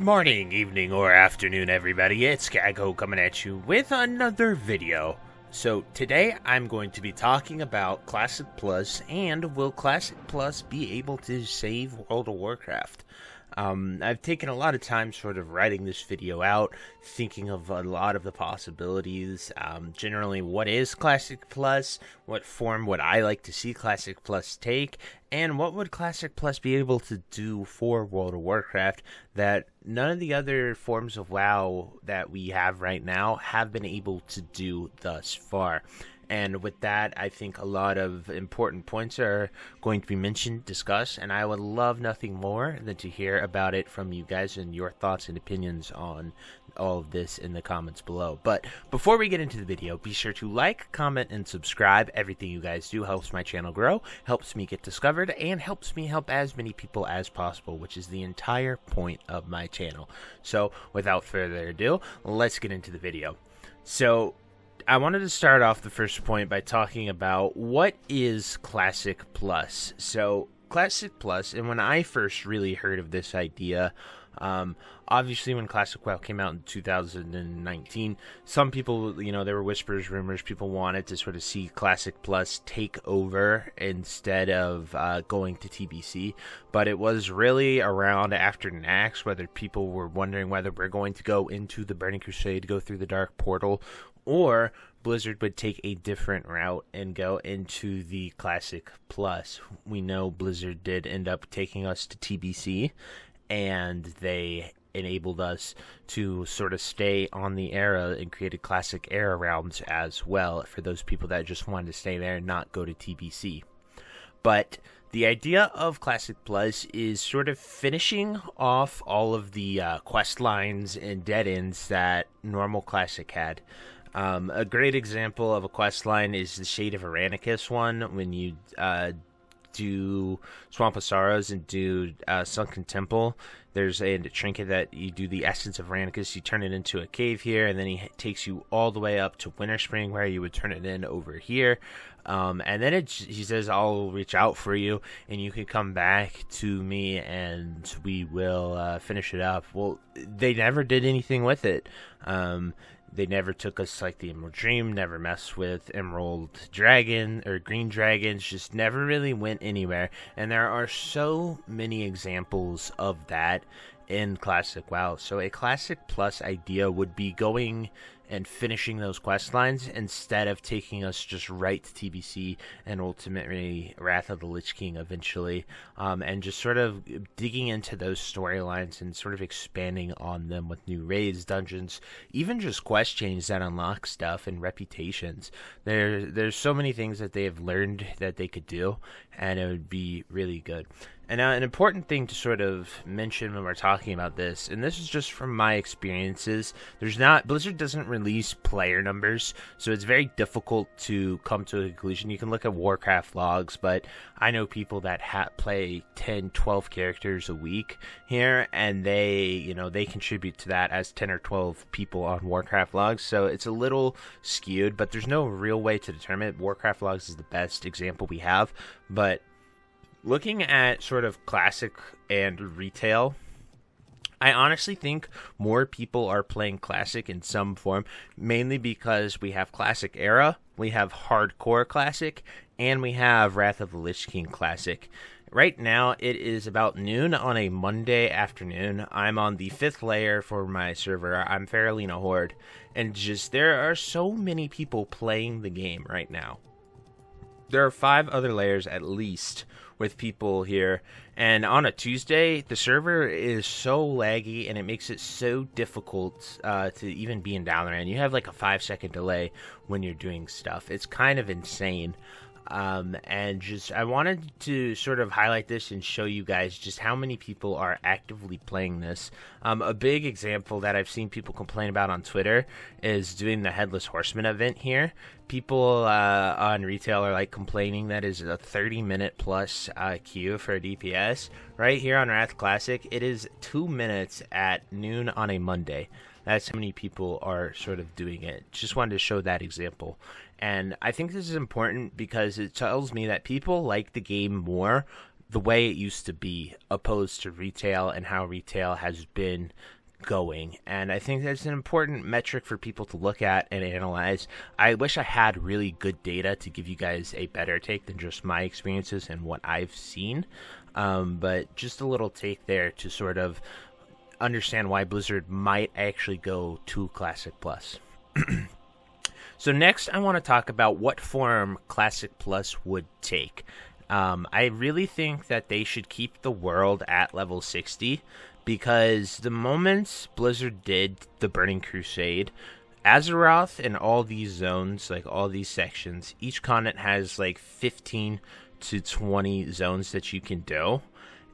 morning, evening, or afternoon, everybody. It's Kaghoe coming at you with another video. So today I'm going to be talking about Classic Plus and will Classic Plus be able to save World of Warcraft? I've taken a lot of time sort of writing this video out, thinking of a lot of the possibilities. Generally, what is Classic Plus? What form would I like to see Classic Plus take? And what would Classic Plus be able to do for World of Warcraft that none of the other forms of WoW that we have right now have been able to do thus far? And with that, I think a lot of important points are going to be mentioned, discussed, and I would love nothing more than to hear about it from you guys and your thoughts and opinions on all of this in the comments below. But before we get into the video, be sure to like, comment, and subscribe. Everything you guys do helps my channel grow, helps me get discovered, and helps me help as many people as possible, which is the entire point of my channel. So without further ado, let's get into the video. So I wanted to start off the first point by talking about what is Classic Plus. So Classic Plus, and when I first really heard of this idea, obviously when Classic WoW came out in 2019, some people, there were whispers, rumors, people wanted to sort of see Classic Plus take over instead of going to TBC, but it was really around after Nax, whether people were wondering whether we're going to go into the Burning Crusade, go through the Dark Portal, or Blizzard would take a different route and go into the Classic Plus. We know Blizzard did end up taking us to TBC, and they enabled us to sort of stay on the era and created Classic Era rounds as well for those people that just wanted to stay there and not go to TBC. But the idea of Classic Plus is sort of finishing off all of the quest lines and dead ends that normal Classic had. A great example of a quest line is the Shade of Aranicus one, when you do Swamp of Sorrows and do Sunken Temple. There's a trinket that you do the Essence of Aranicus, you turn it into a cave here, and then he takes you all the way up to Winter Spring, where you would turn it in over here. And then he says, I'll reach out for you, and you can come back to me, and we will finish it up. Well, they never did anything with it. They never took us like the Emerald Dream, never messed with Emerald Dragon or Green Dragons, just never really went anywhere. And there are so many examples of that in Classic WoW. So a Classic Plus idea would be going and finishing those quest lines instead of taking us just right to TBC and ultimately Wrath of the Lich King eventually, and just sort of digging into those storylines and sort of expanding on them with new raids, dungeons, even just quest chains that unlock stuff and reputations. There's so many things that they have learned that they could do, and it would be really good. And an important thing to sort of mention when we're talking about this, and this is just from my experiences, Blizzard doesn't release player numbers, so it's very difficult to come to a conclusion. You can look at Warcraft logs, but I know people that play 10, 12 characters a week here, and they contribute to that as 10 or 12 people on Warcraft logs, so it's a little skewed, but there's no real way to determine it. Warcraft logs is the best example we have, but looking at sort of Classic and retail, I honestly think more people are playing Classic in some form, mainly because we have Classic Era, we have Hardcore Classic, and we have Wrath of the Lich King Classic. Right now, it is about noon on a Monday afternoon. I'm on the 5th layer for my server. I'm Faralina Horde, and just there are so many people playing the game right now. There are 5 other layers at least with people here, and on a Tuesday the server is so laggy and it makes it so difficult to even be in down there, and you have like a 5-second delay when you're doing stuff. It's kind of insane. And just I wanted to sort of highlight this and show you guys just how many people are actively playing this. A big example that I've seen people complain about on Twitter is doing the Headless Horseman event here. People on retail are like complaining that is a 30-minute plus queue for a DPS. Right here on Wrath Classic, it is 2 minutes at noon on a Monday. That's how many people are sort of doing it. Just wanted to show that example. And I think this is important because it tells me that people like the game more the way it used to be, opposed to retail and how retail has been going, and I think that's an important metric for people to look at and analyze. I wish I had really good data to give you guys a better take than just my experiences and what I've seen, but just a little take there to sort of understand why Blizzard might actually go to Classic Plus. So next, I want to talk about what form Classic Plus would take. I really think that they should keep the world at level 60, because the moment Blizzard did the Burning Crusade, Azeroth and all these zones, like all these sections, each continent has like 15 to 20 zones that you can do.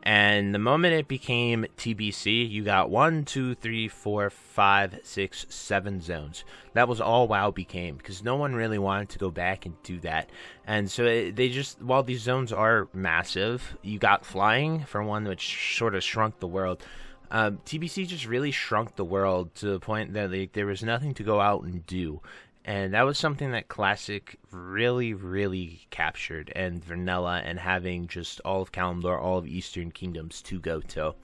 And the moment it became TBC, you got 1, 2, 3, 4, 5, 6, 7 zones. That was all WoW became, because no one really wanted to go back and do that. And so they just, while these zones are massive, you got flying for one, which sort of shrunk the world. TBC just really shrunk the world to the point that there was nothing to go out and do. And that was something that Classic really, really captured, and Vanilla, and having just all of Kalimdor, all of Eastern Kingdoms to go to.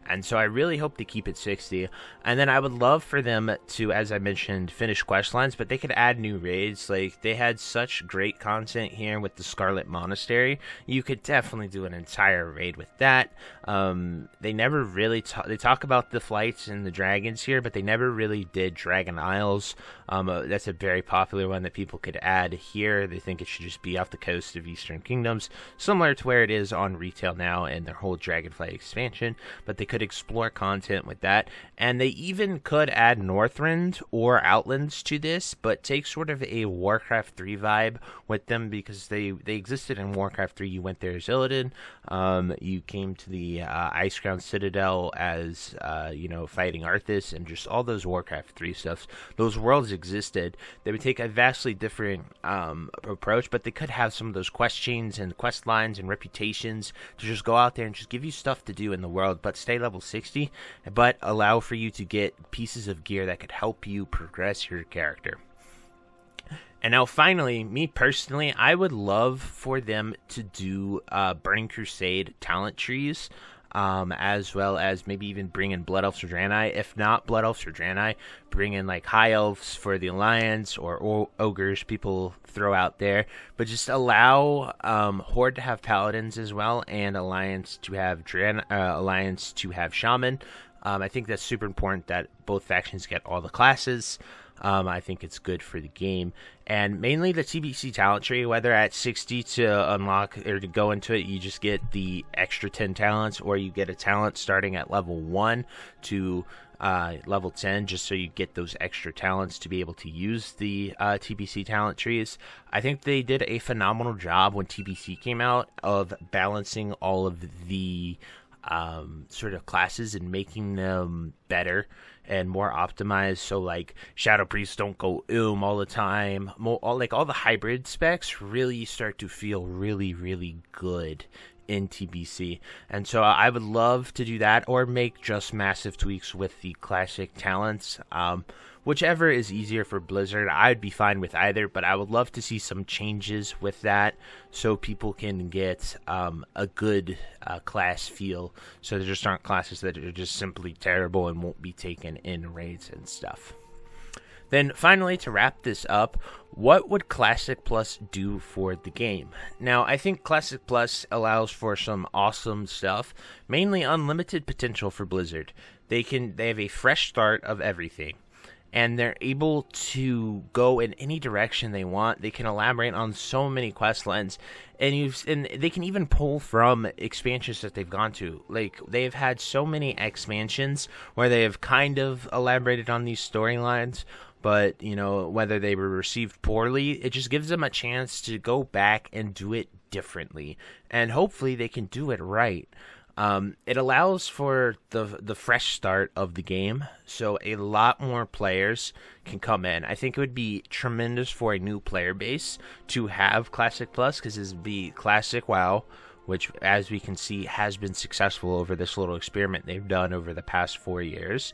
And so I really hope they keep it 60. And then I would love for them to, as I mentioned, finish quest lines, but they could add new raids. Like, they had such great content here with the Scarlet Monastery. You could definitely do an entire raid with that. They never really they talk about the flights and the dragons here, but they never really did Dragon Isles. That's a very popular one that people could add here. They think it should just be off the coast of Eastern Kingdoms, similar to where it is on retail now and their whole Dragonflight expansion, but they could explore content with that. And they even could add Northrend or Outlands to this, but take sort of a Warcraft 3 vibe with them, because they existed in Warcraft 3. You went there as Illidan, you came to the Icecrown Citadel as fighting Arthas, and just all those Warcraft 3 stuff. Those worlds existed. They would take a vastly different approach, but they could have some of those quest chains and quest lines and reputations to just go out there and just give you stuff to do in the world, but stay level 60, but allow for you to get pieces of gear that could help you progress your character. And now finally, me personally, I would love for them to do Burning Crusade talent trees, as well as maybe even bring in Blood Elves for Draenei. If not Blood Elves for Draenei, bring in like High Elves for the Alliance, or Ogres people throw out there. But just allow Horde to have Paladins as well, and Alliance to have Alliance to have Shaman. I think that's super important that both factions get all the classes. I think it's good for the game. And mainly the TBC talent tree, whether at 60 to unlock or to go into it, you just get the extra 10 talents, or you get a talent starting at level 1 to level 10, just so you get those extra talents to be able to use the TBC talent trees. I think they did a phenomenal job when TBC came out of balancing all of the sort of classes and making them better and more optimized. So like Shadow Priests don't go all the time. All the hybrid specs really start to feel really, really good in TBC. And so I would love to do that, or make just massive tweaks with the classic talents. Whichever is easier for Blizzard, I'd be fine with either, but I would love to see some changes with that so people can get a good class feel, so there just aren't classes that are just simply terrible and won't be taken in raids and stuff. Then finally, to wrap this up, what would Classic Plus do for the game? Now, I think Classic Plus allows for some awesome stuff, mainly unlimited potential for Blizzard. They have a fresh start of everything, and they're able to go in any direction they want. They can elaborate on so many quest lines, and they can even pull from expansions that they've gone to. Like, they've had so many expansions where they have kind of elaborated on these storylines, but whether they were received poorly, it just gives them a chance to go back and do it differently, and hopefully they can do it right. It allows for the fresh start of the game, so a lot more players can come in. I think it would be tremendous for a new player base to have Classic Plus, because this would be Classic WoW, which, as we can see, has been successful over this little experiment they've done over the past 4 years.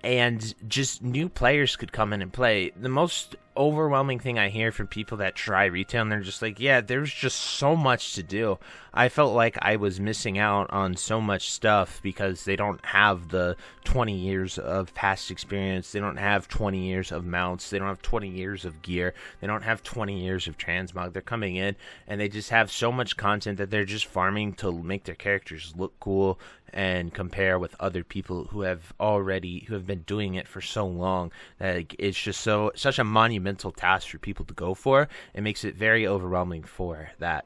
And just new players could come in and play. The most overwhelming thing I hear from people that try retail, and they're just like, yeah, there's just so much to do. I felt like I was missing out on so much stuff because they don't have the 20 years of past experience. They don't have 20 years of mounts. They don't have 20 years of gear. They don't have 20 years of transmog. They're coming in and they just have so much content that they're just farming to make their characters look cool and compare with other people who have been doing it for so long that it's just such a monumental task for people to go for. It makes it very overwhelming for that.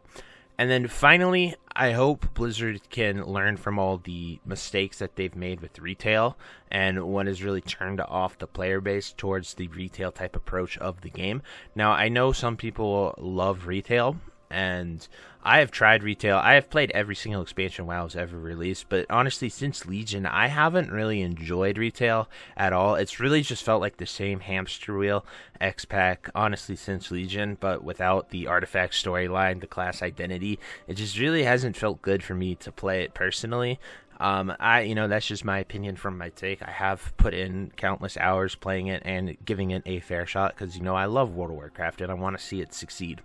And then finally, I hope Blizzard can learn from all the mistakes that they've made with retail and what has really turned off the player base towards the retail type approach of the game. Now, I know some people love retail, and I have tried retail. I have played every single expansion WoW's ever released, but honestly, since Legion, I haven't really enjoyed retail at all. It's really just felt like the same hamster wheel X-Pack, honestly, since Legion, but without the artifact storyline, the class identity. It just really hasn't felt good for me to play it personally. That's just my opinion from my take. I have put in countless hours playing it and giving it a fair shot because, I love World of Warcraft and I want to see it succeed.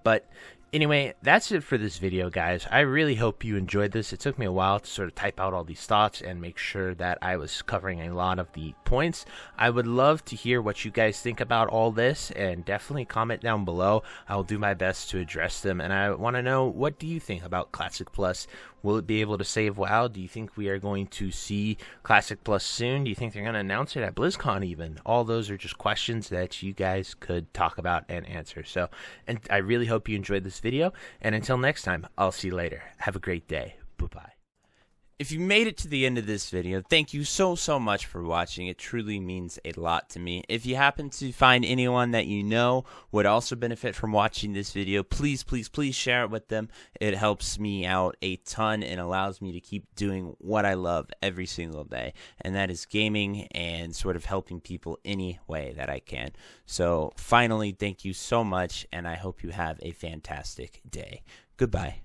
But anyway, that's it for this video, guys. I really hope you enjoyed this. It took me a while to sort of type out all these thoughts and make sure that I was covering a lot of the points. I would love to hear what you guys think about all this, and definitely comment down below. I will do my best to address them, and I want to know, what do you think about Classic Plus? Will it be able to save WoW? Do you think we are going to see Classic Plus soon? Do you think they're going to announce it at BlizzCon even? All those are just questions that you guys could talk about and answer. And I really hope you enjoyed this video. And until next time, I'll see you later. Have a great day. Bye-bye. If you made it to the end of this video, thank you so much for watching. It truly means a lot to me. If you happen to find anyone that you know would also benefit from watching this video, please share it with them. It helps me out a ton and allows me to keep doing what I love every single day, and that is gaming and sort of helping people any way that I can. So finally, thank you so much, and I hope you have a fantastic day. Goodbye.